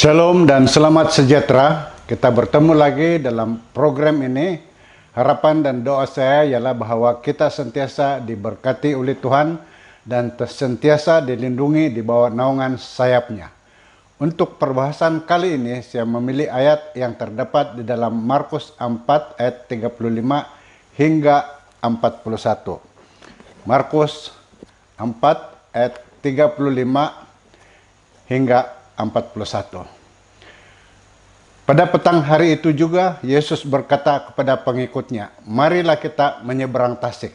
Shalom dan selamat sejahtera. Kita bertemu lagi dalam program ini. Harapan dan doa saya ialah bahwa kita sentiasa diberkati oleh Tuhan dan sentiasa dilindungi di bawah naungan sayap-Nya. Untuk perbahasan kali ini saya memilih ayat yang terdapat di dalam Markus 4 ayat 35 hingga 41. Markus 4 ayat 35 hingga 41. Pada petang hari itu juga Yesus berkata kepada pengikutnya, "Marilah kita menyeberang Tasik."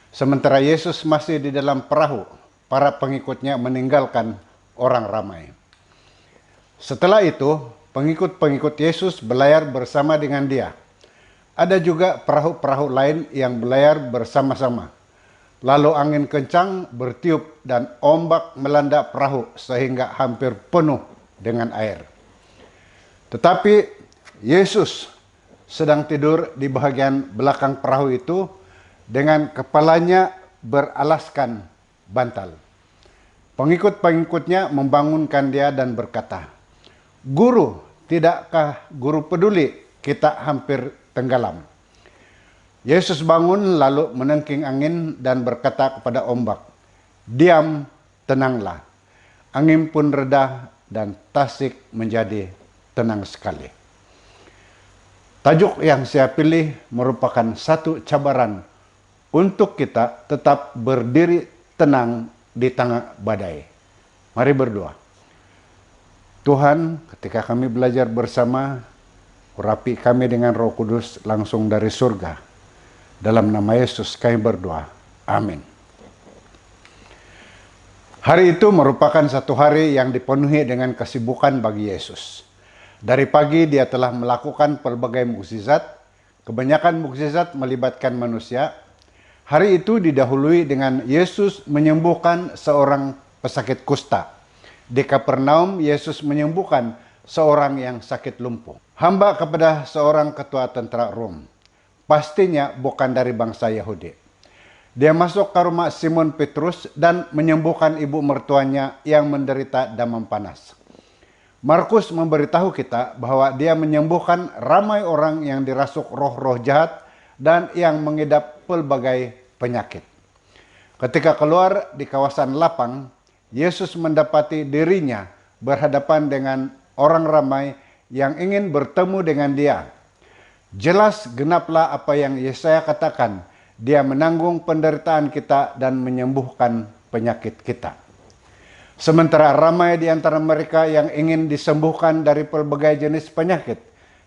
Sementara Yesus masih di dalam perahu, para pengikutnya meninggalkan orang ramai. Setelah itu, pengikut-pengikut Yesus berlayar bersama dengan Dia. Ada juga perahu-perahu lain yang berlayar bersama-sama. Lalu angin kencang bertiup dan ombak melanda perahu sehingga hampir penuh dengan air. Tetapi Yesus sedang tidur di bagian belakang perahu itu dengan kepalanya beralaskan bantal. Pengikut-pengikutnya membangunkan dia dan berkata, "Guru, tidakkah guru peduli kita hampir tenggelam?" Yesus bangun lalu menengking angin dan berkata kepada ombak, "Diam, tenanglah." Angin pun reda dan Tasik menjadi tenang sekali. Tajuk yang saya pilih merupakan satu cabaran untuk kita tetap berdiri tenang di tengah badai. Mari berdoa. Tuhan, ketika kami belajar bersama, urapi kami dengan Roh Kudus langsung dari surga. Dalam nama Yesus kami berdoa. Amin. Hari itu merupakan satu hari yang dipenuhi dengan kesibukan bagi Yesus. Dari pagi dia telah melakukan pelbagai mukjizat. Kebanyakan mukjizat melibatkan manusia. Hari itu didahului dengan Yesus menyembuhkan seorang pesakit kusta. Di Kapernaum Yesus menyembuhkan seorang yang sakit lumpuh. Hamba kepada seorang ketua tentara Rom. Pastinya bukan dari bangsa Yahudi. Dia masuk ke rumah Simon Petrus dan menyembuhkan ibu mertuanya yang menderita demam panas. Markus memberitahu kita bahwa dia menyembuhkan ramai orang yang dirasuk roh-roh jahat dan yang mengidap pelbagai penyakit. Ketika keluar di kawasan lapang, Yesus mendapati dirinya berhadapan dengan orang ramai yang ingin bertemu dengan dia. Jelas genaplah apa yang Yesaya katakan, dia menanggung penderitaan kita dan menyembuhkan penyakit kita. Sementara ramai di antara mereka yang ingin disembuhkan dari pelbagai jenis penyakit,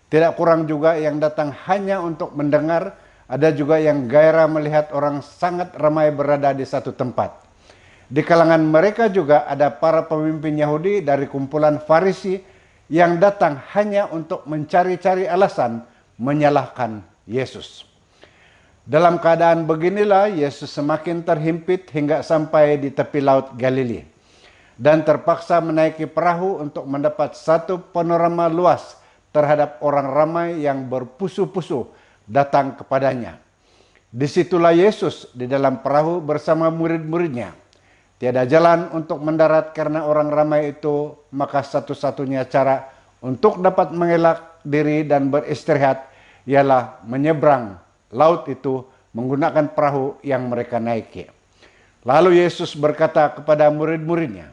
tidak kurang juga yang datang hanya untuk mendengar, ada juga yang gairah melihat orang sangat ramai berada di satu tempat. Di kalangan mereka juga ada para pemimpin Yahudi dari kumpulan Farisi yang datang hanya untuk mencari-cari alasan menyalahkan Yesus. Dalam keadaan beginilah Yesus semakin terhimpit hingga sampai di tepi laut Galili dan terpaksa menaiki perahu untuk mendapat satu panorama luas terhadap orang ramai yang berpusu-pusu datang kepadanya. Disitulah Yesus di dalam perahu bersama murid-muridnya. Tiada jalan untuk mendarat karena orang ramai itu, maka satu-satunya cara untuk dapat mengelak diri dan beristirahat ialah menyeberang laut itu menggunakan perahu yang mereka naiki. Lalu Yesus berkata kepada murid-muridnya,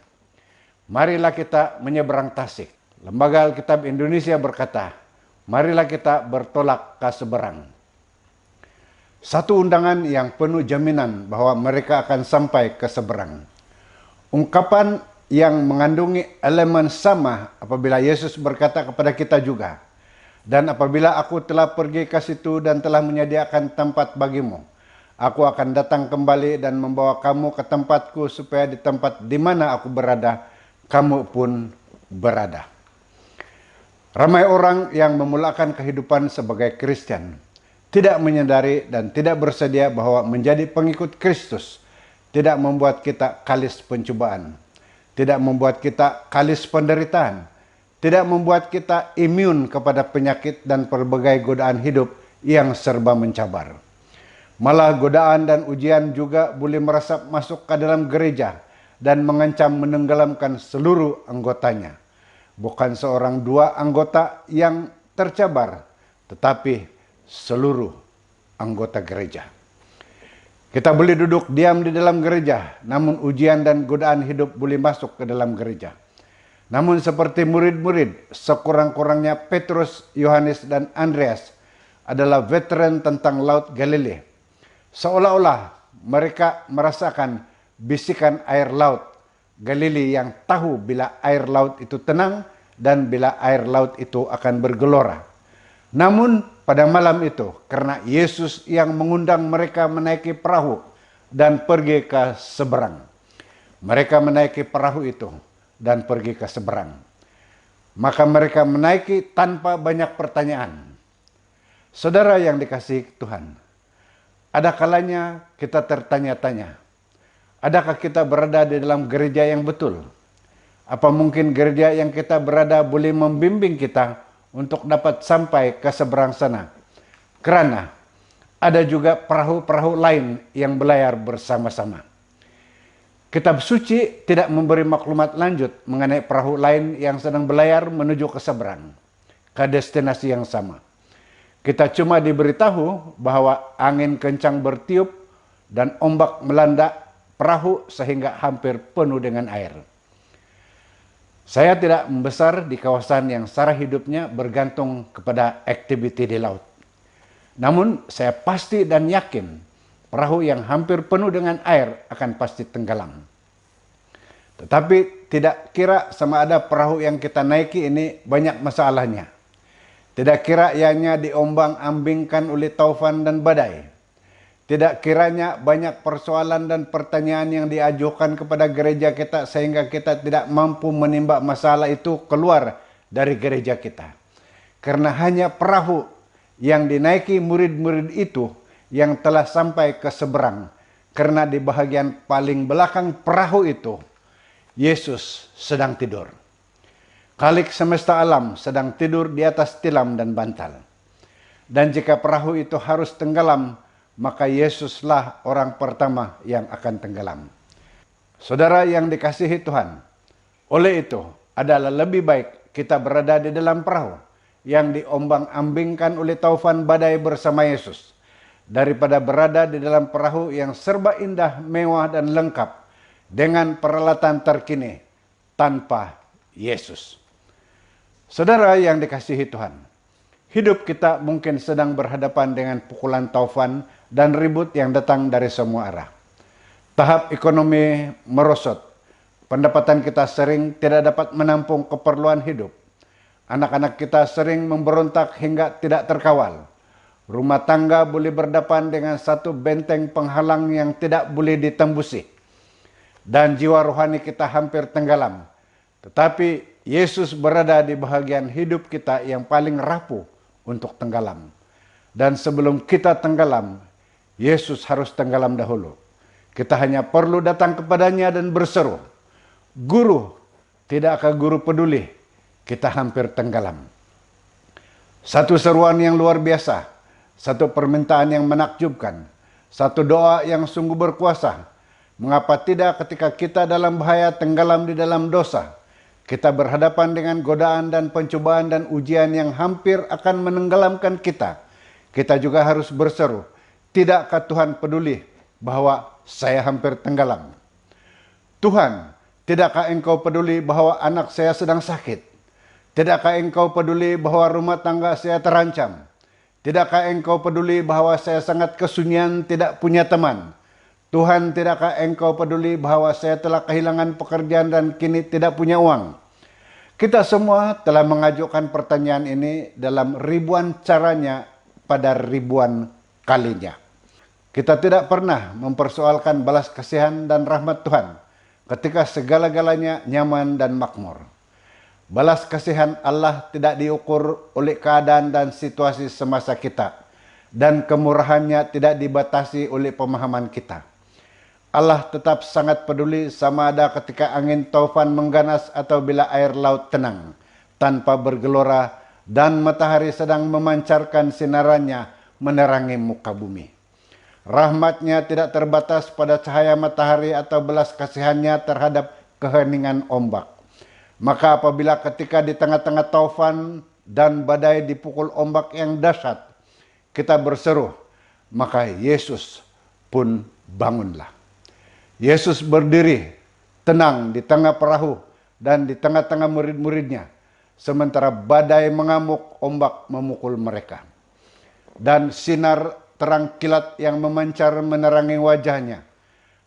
"Marilah kita menyeberang Tasik." Lembaga Alkitab Indonesia berkata, "Marilah kita bertolak ke seberang." Satu undangan yang penuh jaminan bahwa mereka akan sampai ke seberang. Ungkapan yang mengandungi elemen sama apabila Yesus berkata kepada kita juga, "Dan apabila aku telah pergi ke situ dan telah menyediakan tempat bagimu, aku akan datang kembali dan membawa kamu ke tempatku supaya di tempat di mana aku berada, kamu pun berada." Ramai orang yang memulakan kehidupan sebagai Kristen tidak menyadari dan tidak bersedia bahwa menjadi pengikut Kristus tidak membuat kita kalis pencobaan, tidak membuat kita kalis penderitaan, tidak membuat kita imun kepada penyakit dan pelbagai godaan hidup yang serba mencabar. Malah godaan dan ujian juga boleh merasap masuk ke dalam gereja dan mengancam menenggelamkan seluruh anggotanya. bukan seorang dua anggota yang tercabar, tetapi seluruh anggota gereja. Kita boleh duduk diam di dalam gereja, namun ujian dan godaan hidup boleh masuk ke dalam gereja. Namun seperti murid-murid, sekurang-kurangnya Petrus, Yohanes, dan Andreas adalah veteran tentang Laut Galilea. Seolah-olah mereka merasakan bisikan air laut Galilea yang tahu bila air laut itu tenang dan bila air laut itu akan bergelora. Namun pada malam itu, karena Yesus yang mengundang mereka menaiki perahu dan pergi ke seberang. Mereka menaiki perahu itu dan pergi ke seberang. Maka mereka menaiki tanpa banyak pertanyaan. Saudara yang dikasihi Tuhan, ada kalanya kita tertanya-tanya, adakah kita berada di dalam gereja yang betul? Apa mungkin gereja yang kita berada boleh membimbing kita untuk dapat sampai ke seberang sana? Karena ada juga perahu-perahu lain yang berlayar bersama-sama. Kitab suci tidak memberi maklumat lanjut mengenai perahu lain yang sedang berlayar menuju ke seberang, ke destinasi yang sama. Kita cuma diberitahu bahwa angin kencang bertiup dan ombak melanda perahu sehingga hampir penuh dengan air. Saya tidak membesar di kawasan yang sara hidupnya bergantung kepada aktiviti di laut. Namun saya pasti dan yakin perahu yang hampir penuh dengan air akan pasti tenggelam. Tetapi tidak kira sama ada perahu yang kita naiki ini banyak masalahnya. Tidak kira ianya diombang-ambingkan oleh taufan dan badai. Tidak kiranya banyak persoalan dan pertanyaan yang diajukan kepada gereja kita sehingga kita tidak mampu menimba masalah itu keluar dari gereja kita. Karena hanya perahu yang dinaiki murid-murid itu yang telah sampai ke seberang. Karena di bahagian paling belakang perahu itu, Yesus sedang tidur. Khalik semesta alam sedang tidur di atas tilam dan bantal. Dan jika perahu itu harus tenggelam, maka Yesuslah orang pertama yang akan tenggelam. Saudara yang dikasihi Tuhan, oleh itu adalah lebih baik kita berada di dalam perahu yang diombang-ambingkan oleh taufan badai bersama Yesus, daripada berada di dalam perahu yang serba indah, mewah, dan lengkap dengan peralatan terkini tanpa Yesus. Saudara yang dikasihi Tuhan, hidup kita mungkin sedang berhadapan dengan pukulan taufan dan ribut yang datang dari semua arah. Tahap ekonomi merosot, pendapatan kita sering tidak dapat menampung keperluan hidup. Anak-anak kita sering memberontak hingga tidak terkawal. Rumah tangga boleh berdepan dengan satu benteng penghalang yang tidak boleh ditembusi. Dan jiwa rohani kita hampir tenggelam. Tetapi Yesus berada di bahagian hidup kita yang paling rapuh untuk tenggelam. Dan sebelum kita tenggelam, Yesus harus tenggelam dahulu. Kita hanya perlu datang kepadanya dan berseru, "Guru, tidakkah guru peduli? Kita hampir tenggelam." Satu seruan yang luar biasa, satu permintaan yang menakjubkan, satu doa yang sungguh berkuasa. Mengapa tidak ketika kita dalam bahaya tenggelam di dalam dosa, kita berhadapan dengan godaan dan pencobaan dan ujian yang hampir akan menenggelamkan kita, kita juga harus berseru, "Tidakkah Tuhan peduli bahwa saya hampir tenggelam? Tuhan, tidakkah Engkau peduli bahwa anak saya sedang sakit? Tidakkah Engkau peduli bahwa rumah tangga saya terancam? Tidakkah Engkau peduli bahwa saya sangat kesunyian, tidak punya teman? Tuhan, tidakkah Engkau peduli bahwa saya telah kehilangan pekerjaan dan kini tidak punya uang?" Kita semua telah mengajukan pertanyaan ini dalam ribuan caranya pada ribuan kalinya. Kita tidak pernah mempersoalkan balas kasihan dan rahmat Tuhan ketika segala-galanya nyaman dan makmur. Balas kasihan Allah tidak diukur oleh keadaan dan situasi semasa kita, dan kemurahannya tidak dibatasi oleh pemahaman kita. Allah tetap sangat peduli sama ada ketika angin taufan mengganas atau bila air laut tenang, tanpa bergelora dan matahari sedang memancarkan sinarannya menerangi muka bumi. Rahmatnya tidak terbatas pada cahaya matahari atau belas kasihannya terhadap keheningan ombak. Maka apabila ketika di tengah-tengah taufan dan badai dipukul ombak yang dahsyat, kita berseru, maka Yesus pun bangunlah. Yesus berdiri tenang di tengah perahu dan di tengah-tengah murid-muridnya, sementara badai mengamuk, ombak memukul mereka. Dan sinar terang kilat yang memancar menerangi wajahnya.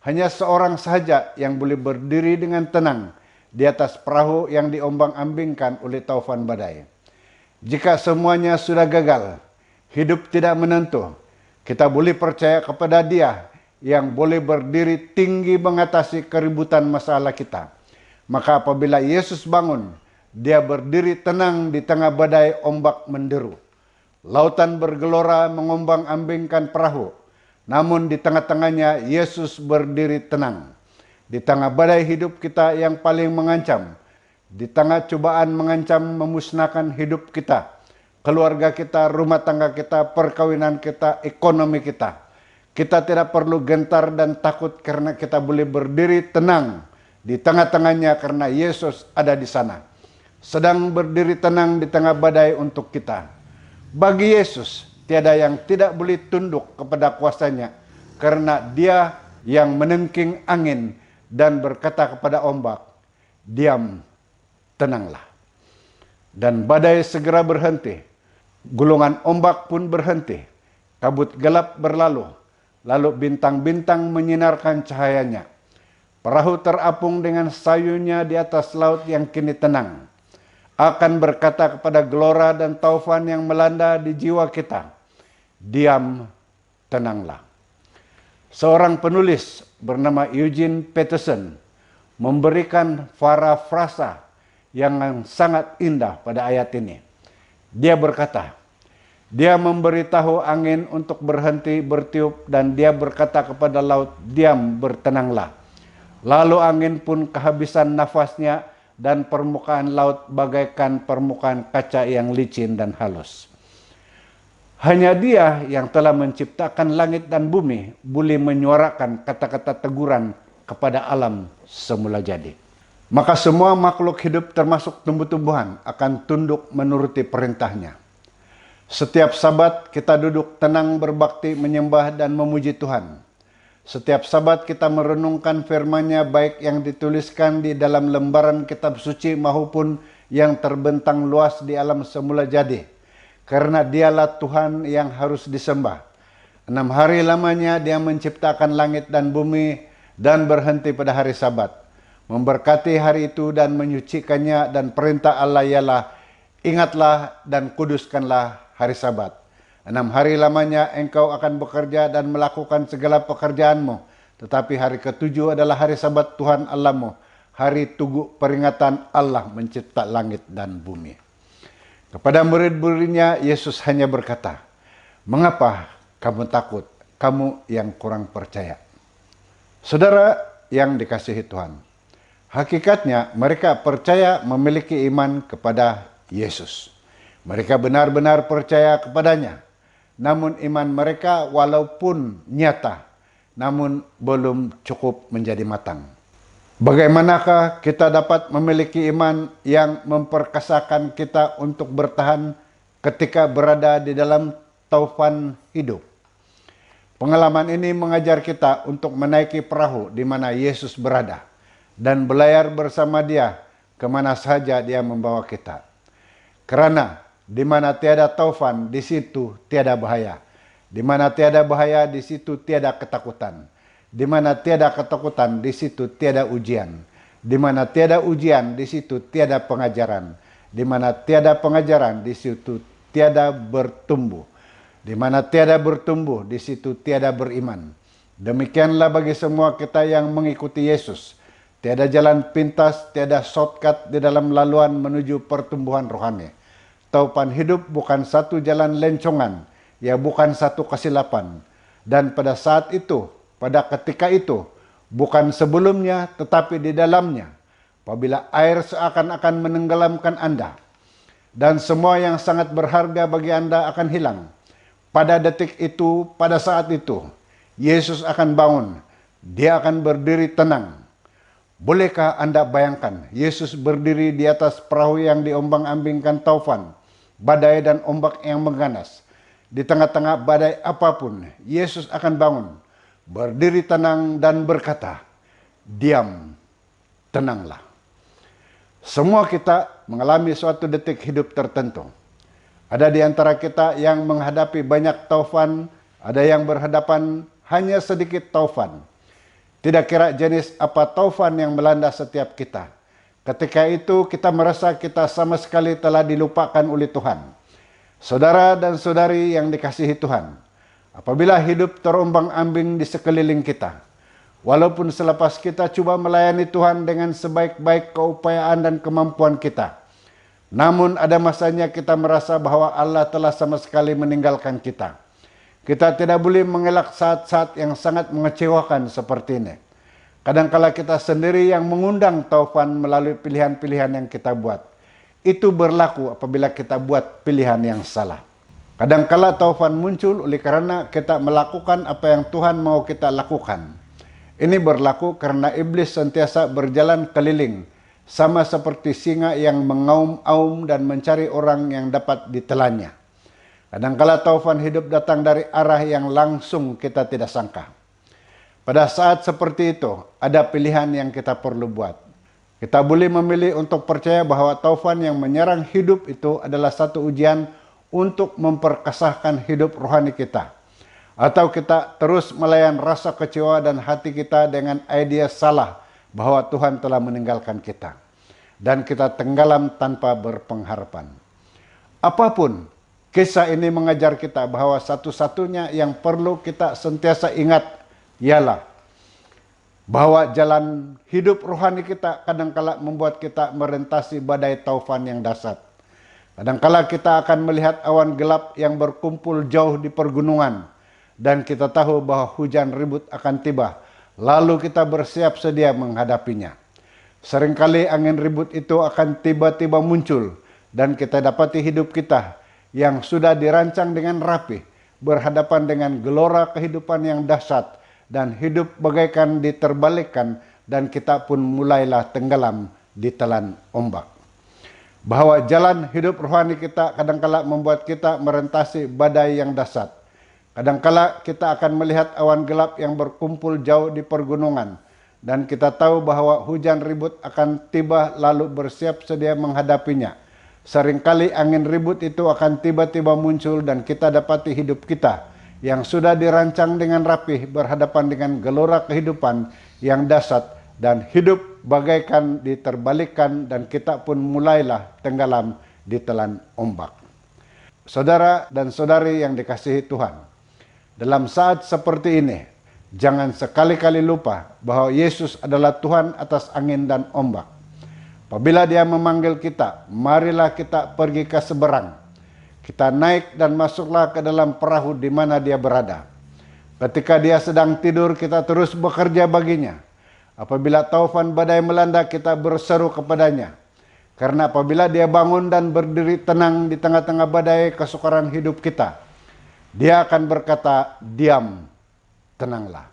Hanya seorang saja yang boleh berdiri dengan tenang di atas perahu yang diombang-ambingkan oleh taufan badai. Jika semuanya sudah gagal, hidup tidak menentu, kita boleh percaya kepada Dia yang boleh berdiri tinggi mengatasi keributan masalah kita. Maka apabila Yesus bangun, Dia berdiri tenang di tengah badai ombak menderu. Lautan bergelora mengombang-ambingkan perahu, namun di tengah-tengahnya Yesus berdiri tenang. Di tengah badai hidup kita yang paling mengancam, di tengah cobaan mengancam memusnahkan hidup kita, keluarga kita, rumah tangga kita, perkawinan kita, ekonomi kita. Kita tidak perlu gentar dan takut karena kita boleh berdiri tenang di tengah-tengahnya karena Yesus ada di sana. Sedang berdiri tenang di tengah badai untuk kita. Bagi Yesus, tiada yang tidak boleh tunduk kepada kuasanya karena Dia yang menengking angin dan berkata kepada ombak, diam, tenanglah. Dan badai segera berhenti. Gulungan ombak pun berhenti. Kabut gelap berlalu. Lalu bintang-bintang menyinarkan cahayanya. Perahu terapung dengan sayunya di atas laut yang kini tenang. Akan berkata kepada gelora dan taufan yang melanda di jiwa kita, diam, tenanglah. Seorang penulis bernama Eugene Peterson memberikan parafrasa yang sangat indah pada ayat ini. Dia berkata, Dia memberitahu angin untuk berhenti bertiup dan Dia berkata kepada laut, diam, bertenanglah. Lalu angin pun kehabisan nafasnya dan permukaan laut bagaikan permukaan kaca yang licin dan halus. Hanya Dia yang telah menciptakan langit dan bumi boleh menyuarakan kata-kata teguran kepada alam semula jadi. Maka semua makhluk hidup termasuk tumbuh-tumbuhan akan tunduk menuruti perintahnya. Setiap Sabat kita duduk tenang berbakti menyembah dan memuji Tuhan. Setiap Sabat kita merenungkan firman-Nya baik yang dituliskan di dalam lembaran kitab suci maupun yang terbentang luas di alam semula jadi. Karena Dialah Tuhan yang harus disembah. 6 hari lamanya Dia menciptakan langit dan bumi dan berhenti pada hari Sabat. Memberkati hari itu dan menyucikannya, dan perintah Allah ialah, ingatlah dan kuduskanlah hari Sabat. 6 hari lamanya engkau akan bekerja dan melakukan segala pekerjaanmu. Tetapi hari ketujuh adalah hari Sabat Tuhan Allahmu, hari tugu peringatan Allah mencipta langit dan bumi. Kepada murid-muridnya Yesus hanya berkata, mengapa kamu takut, kamu yang kurang percaya? Saudara yang dikasihi Tuhan, hakikatnya mereka percaya memiliki iman kepada Yesus. Mereka benar-benar percaya kepadanya. Namun iman mereka walaupun nyata, namun belum cukup menjadi matang. Bagaimanakah kita dapat memiliki iman yang memperkasakan kita untuk bertahan ketika berada di dalam taufan hidup? Pengalaman ini mengajar kita untuk menaiki perahu di mana Yesus berada dan berlayar bersama Dia kemana saja Dia membawa kita. Karena di mana tiada taufan, di situ tiada bahaya. Di mana tiada bahaya, di situ tiada ketakutan. Di mana tiada ketakutan, di situ tiada ujian. Di mana tiada ujian, di situ tiada pengajaran. Di mana tiada pengajaran, di situ tiada bertumbuh. Di mana tiada bertumbuh, di situ tiada beriman. Demikianlah bagi semua kita yang mengikuti Yesus. Tiada jalan pintas, tiada shortcut di dalam laluan menuju pertumbuhan rohani. Taufan hidup bukan satu jalan lencongan, ya bukan satu kesilapan. Dan pada saat itu, pada ketika itu, bukan sebelumnya tetapi di dalamnya, apabila air seakan-akan menenggelamkan Anda, dan semua yang sangat berharga bagi Anda akan hilang. Pada detik itu, pada saat itu, Yesus akan bangun. Dia akan berdiri tenang. Bolehkah Anda bayangkan Yesus berdiri di atas perahu yang diombang-ambingkan taufan, badai dan ombak yang mengganas. Di tengah-tengah badai apapun, Yesus akan bangun, berdiri tenang dan berkata, "Diam, tenanglah." Semua kita mengalami suatu detik hidup tertentu. Ada di antara kita yang menghadapi banyak taufan, ada yang berhadapan hanya sedikit taufan. Tidak kira jenis apa taufan yang melanda setiap kita. Ketika itu kita merasa kita sama sekali telah dilupakan oleh Tuhan. Saudara dan saudari yang dikasihi Tuhan, apabila hidup terombang-ambing di sekeliling kita, walaupun selepas kita coba melayani Tuhan dengan sebaik-baik keupayaan dan kemampuan kita, namun ada masanya kita merasa bahwa Allah telah sama sekali meninggalkan kita. Kita tidak boleh mengelak saat-saat yang sangat mengecewakan seperti ini. Kadangkala kita sendiri yang mengundang taufan melalui pilihan-pilihan yang kita buat. Itu berlaku apabila kita buat pilihan yang salah. Kadangkala taufan muncul oleh karena kita melakukan apa yang Tuhan mau kita lakukan. Ini berlaku karena iblis sentiasa berjalan keliling, sama seperti singa yang mengaum-aum dan mencari orang yang dapat ditelannya. Kadangkala taufan hidup datang dari arah yang langsung kita tidak sangka. Pada saat seperti itu, ada pilihan yang kita perlu buat. Kita boleh memilih untuk percaya bahwa taufan yang menyerang hidup itu adalah satu ujian untuk memperkasahkan hidup rohani kita. Atau kita terus melayan rasa kecewa dan hati kita dengan idea salah bahwa Tuhan telah meninggalkan kita. Dan kita tenggelam tanpa berpengharapan. Apapun, kisah ini mengajar kita bahwa satu-satunya yang perlu kita sentiasa ingat ialah bahwa jalan hidup rohani kita kadangkala membuat kita merentasi badai taufan yang dahsyat. Kadangkala kita akan melihat awan gelap yang berkumpul jauh di pergunungan dan kita tahu bahwa hujan ribut akan tiba, lalu kita bersiap sedia menghadapinya. Seringkali angin ribut itu akan tiba-tiba muncul dan kita dapati hidup kita yang sudah dirancang dengan rapi, berhadapan dengan gelora kehidupan yang dahsyat, dan hidup bagaikan diterbalikkan, dan kita pun mulailah tenggelam di telan ombak. Bahwa jalan hidup rohani kita kadangkala membuat kita merentasi badai yang dahsyat. Kadangkala kita akan melihat awan gelap yang berkumpul jauh di pergunungan, dan kita tahu bahwa hujan ribut akan tiba lalu bersiap sedia menghadapinya. Seringkali angin ribut itu akan tiba-tiba muncul dan kita dapati hidup kita yang sudah dirancang dengan rapih berhadapan dengan gelora kehidupan yang dahsyat dan hidup bagaikan diterbalikkan dan kita pun mulailah tenggelam di telan ombak. Saudara dan saudari yang dikasihi Tuhan, dalam saat seperti ini, jangan sekali-kali lupa bahwa Yesus adalah Tuhan atas angin dan ombak. Apabila Dia memanggil kita, marilah kita pergi ke seberang. Kita naik dan masuklah ke dalam perahu di mana Dia berada. Ketika Dia sedang tidur, kita terus bekerja baginya. Apabila taufan badai melanda, kita berseru kepadanya. Karena apabila Dia bangun dan berdiri tenang di tengah-tengah badai kesukaran hidup kita, Dia akan berkata, "Diam, tenanglah."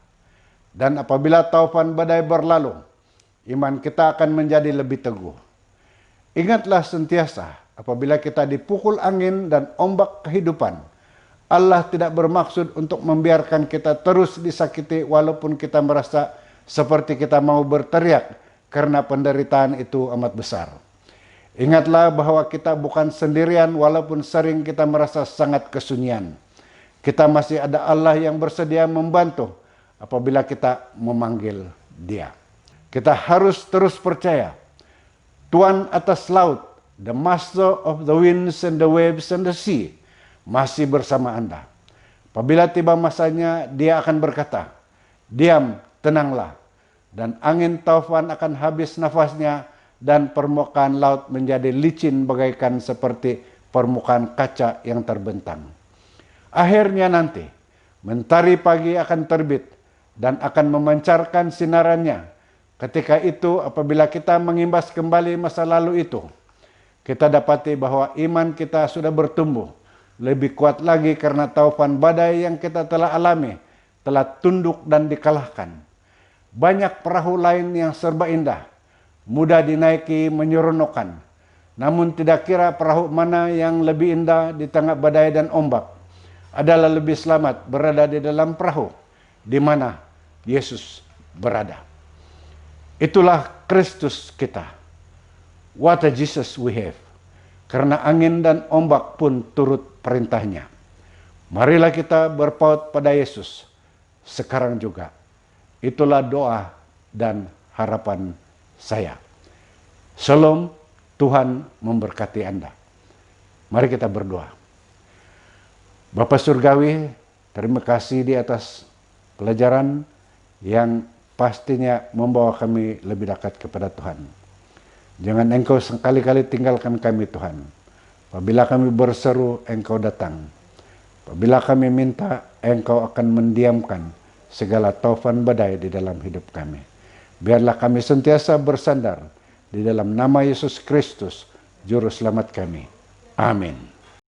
Dan apabila taufan badai berlalu, iman kita akan menjadi lebih teguh. Ingatlah sentiasa, apabila kita dipukul angin dan ombak kehidupan, Allah tidak bermaksud untuk membiarkan kita terus disakiti walaupun kita merasa seperti kita mau berteriak karena penderitaan itu amat besar. Ingatlah bahwa kita bukan sendirian walaupun sering kita merasa sangat kesunyian. Kita masih ada Allah yang bersedia membantu apabila kita memanggil Dia. Kita harus terus percaya, Tuhan atas laut, the master of the winds and the waves and the sea, masih bersama Anda. Apabila tiba masanya, Dia akan berkata, "Diam, tenanglah." Dan angin taufan akan habis nafasnya dan permukaan laut menjadi licin bagaikan seperti permukaan kaca yang terbentang. Akhirnya nanti, mentari pagi akan terbit dan akan memancarkan sinarannya. Ketika itu, apabila kita mengimbas kembali masa lalu itu, kita dapati bahwa iman kita sudah bertumbuh lebih kuat lagi karena taufan badai yang kita telah alami telah tunduk dan dikalahkan. Banyak perahu lain yang serba indah, mudah dinaiki, menyeronokkan. Namun tidak kira perahu mana yang lebih indah di tengah badai dan ombak adalah lebih selamat berada di dalam perahu di mana Yesus berada. Itulah Kristus kita. What a Jesus we have. Karena angin dan ombak pun turut perintahnya. Marilah kita berpaut pada Yesus sekarang juga. Itulah doa dan harapan saya. Shalom, Tuhan memberkati Anda. Mari kita berdoa. Bapa Surgawi, terima kasih di atas pelajaran yang pastinya membawa kami lebih dekat kepada Tuhan. Jangan Engkau sekali-kali tinggalkan kami, Tuhan. Apabila kami berseru, Engkau datang. Apabila kami minta, Engkau akan mendiamkan segala taufan badai di dalam hidup kami. Biarlah kami sentiasa bersandar di dalam nama Yesus Kristus, Juru Selamat kami. Amin.